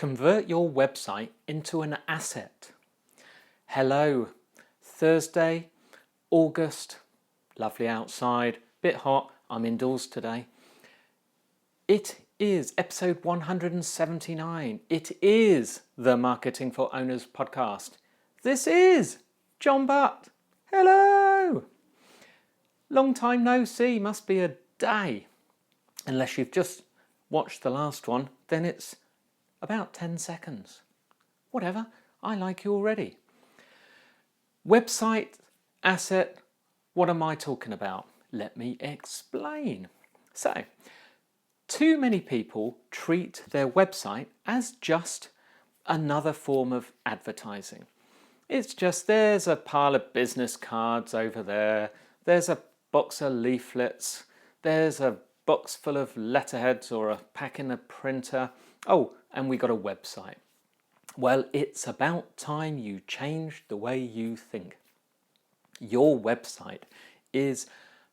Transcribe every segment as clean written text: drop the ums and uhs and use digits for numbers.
Convert your website into an asset. Hello, Thursday, August, lovely outside, bit hot, I'm indoors today. It is episode 179. It is the Marketing for Owners podcast. This is John Butt. Hello. Long time no see, must be a day. Unless you've just watched the last one, then it's about 10 seconds. Whatever, I like you already. Website, asset, what am I talking about? Let me explain. So, too many people treat their website as just another form of advertising. It's just there's a pile of business cards over there, there's a box of leaflets, there's a box full of letterheads or a pack in a printer. Oh, and we got a website. Well, it's about time you changed the way you think. Your website is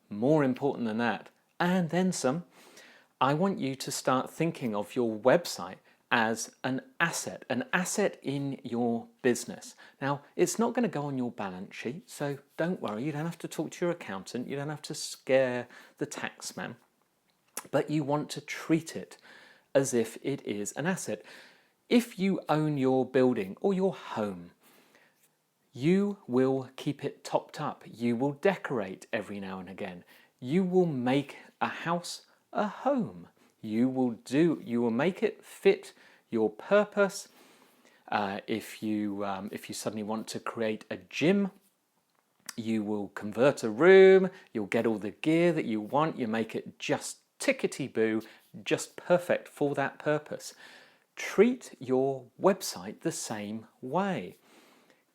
more important than that, and then some. I want you to start thinking of your website as an asset in your business. Now, it's not going to go on your balance sheet, so don't worry, you don't have to talk to your accountant, you don't have to scare the tax man, but you want to treat it as if it is an asset. If you own your building or your home, you will keep it topped up. You will decorate every now and again. You will make a house a home. You will make it fit your purpose. If you suddenly want to create a gym, you will convert a room. You'll get all the gear that you want. You make it just tickety-boo, just perfect for that purpose. Treat your website the same way.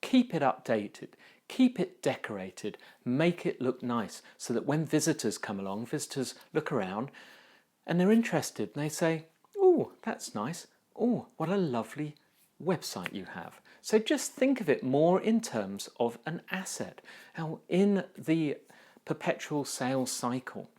Keep it updated, keep it decorated, make it look nice so that when visitors come along, visitors look around and they're interested and they say, oh, that's nice. Oh, what a lovely website you have. So just think of it more in terms of an asset. Now, in the perpetual sales cycle,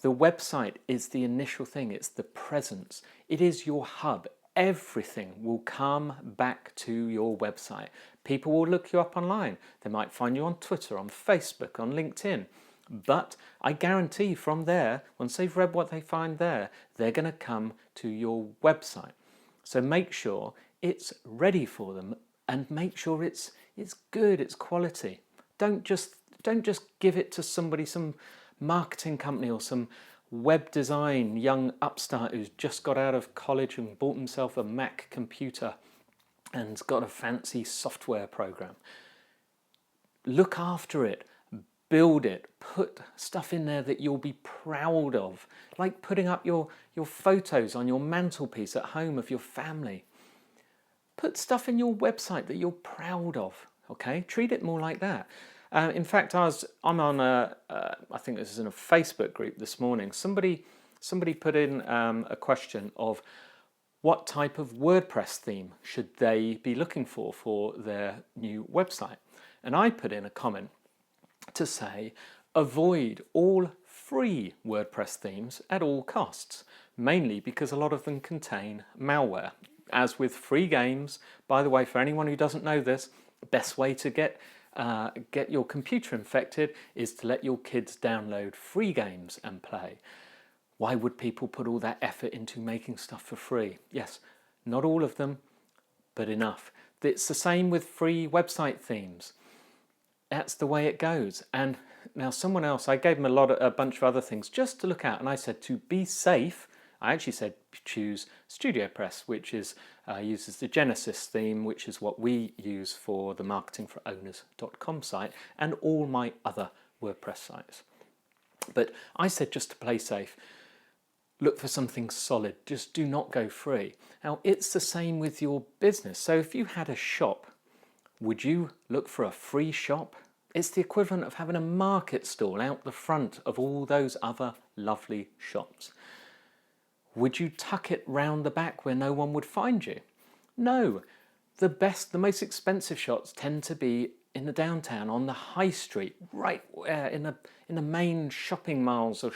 the website is the initial thing, it's the presence, it is your hub. Everything will come back to your website. People will look you up online. They might find you on Twitter, on Facebook, on LinkedIn. But I guarantee from there, once they've read what they find there, they're going to come to your website. So make sure it's ready for them and make sure it's good, it's quality. Don't just give it to somebody, some marketing company or some web design young upstart who's just got out of college and bought himself a Mac computer and's got a fancy software program. Look after it, build it, put stuff in there that you'll be proud of, like putting up your photos on your mantelpiece at home of your family. Put stuff in your website that you're proud of, okay? Treat it more like that. In fact, I'm on I think this is in a Facebook group this morning. Somebody put in a question of what type of WordPress theme should they be looking for their new website. And I put in a comment to say, avoid all free WordPress themes at all costs, mainly because a lot of them contain malware. As with free games, by the way, for anyone who doesn't know this, the best way to get your computer infected is to let your kids download free games and play. Why would people put all that effort into making stuff for free? Yes, not all of them, but enough. It's the same with free website themes. That's the way it goes. And now someone else, I gave them a bunch of other things just to look at, and I said to be safe, I actually said choose StudioPress, which uses the Genesis theme, which is what we use for the marketingforowners.com site and all my other WordPress sites. But I said just to play safe, look for something solid, just do not go free. Now, it's the same with your business. So if you had a shop, would you look for a free shop? It's the equivalent of having a market stall out the front of all those other lovely shops. Would you tuck it round the back where no one would find you? No. The most expensive shops tend to be in the downtown, on the high street, right where in the main shopping malls or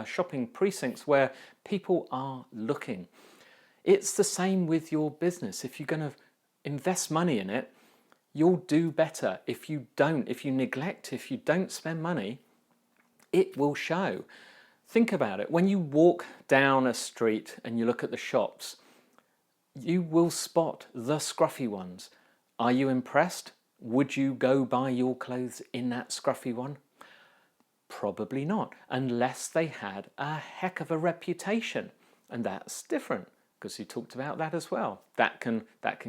shopping precincts where people are looking. It's the same with your business. If you're going to invest money in it, you'll do better. If you don't, if you neglect, if you don't spend money, it will show. Think about it. When you walk down a street and you look at the shops, you will spot the scruffy ones. Are you impressed? Would you go buy your clothes in that scruffy one? Probably not, unless they had a heck of a reputation. And that's different, because you talked about that as well. That can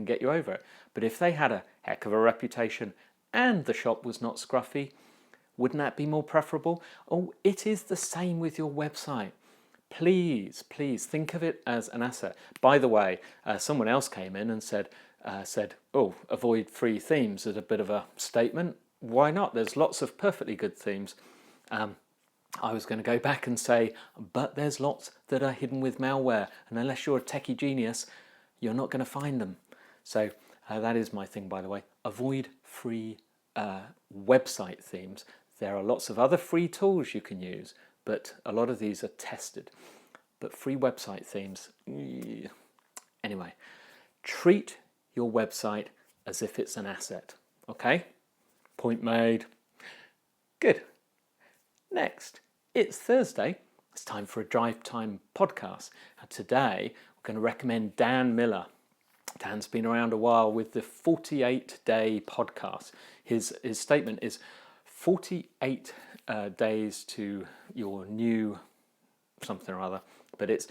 get you over it. But if they had a heck of a reputation and the shop was not scruffy, wouldn't that be more preferable? Oh, it is the same with your website. Please think of it as an asset. By the way, someone else came in and said, oh, avoid free themes is a bit of a statement. Why not? There's lots of perfectly good themes. I was going to go back and say, but there's lots that are hidden with malware, and unless you're a techie genius, you're not going to find them. So that is my thing, by the way. Avoid free website themes. There are lots of other free tools you can use, but a lot of these are tested. But free website themes, anyway, treat your website as if it's an asset, okay? Point made. Good. Next, it's Thursday. It's time for a Drive Time podcast. And today, we're going to recommend Dan Miller. Dan's been around a while with the 48-day podcast. His statement is 48 days to your new something or other. But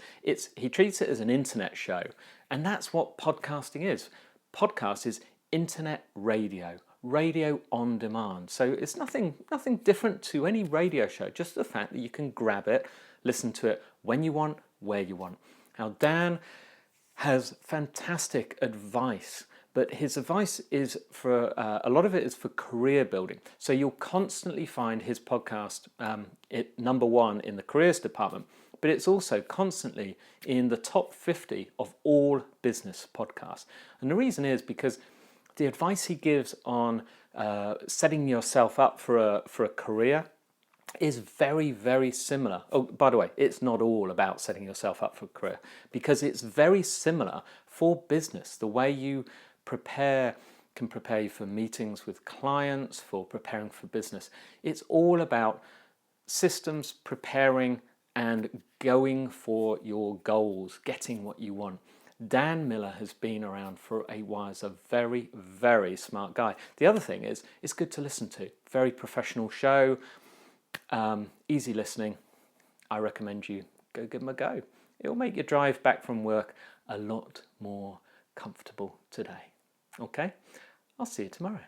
he treats it as an internet show. And that's what podcasting is. Podcast is internet radio. Radio on demand. So it's nothing different to any radio show, just the fact that you can grab it, listen to it when you want, where you want. Now, Dan has fantastic advice, but his advice is for, a lot of it is for career building. So you'll constantly find his podcast at number one in the careers department, but it's also constantly in the top 50 of all business podcasts. And the reason is because the advice he gives on setting yourself up for a career is very, very similar. Oh, by the way, it's not all about setting yourself up for a career, because it's very similar for business. The way you can prepare you for meetings with clients, for preparing for business. It's all about systems, preparing and going for your goals, getting what you want. Dan Miller has been around for a while. He's a very, very smart guy. The other thing is, it's good to listen to. Very professional show, easy listening. I recommend you go give him a go. It'll make your drive back from work a lot more comfortable today. Okay? I'll see you tomorrow.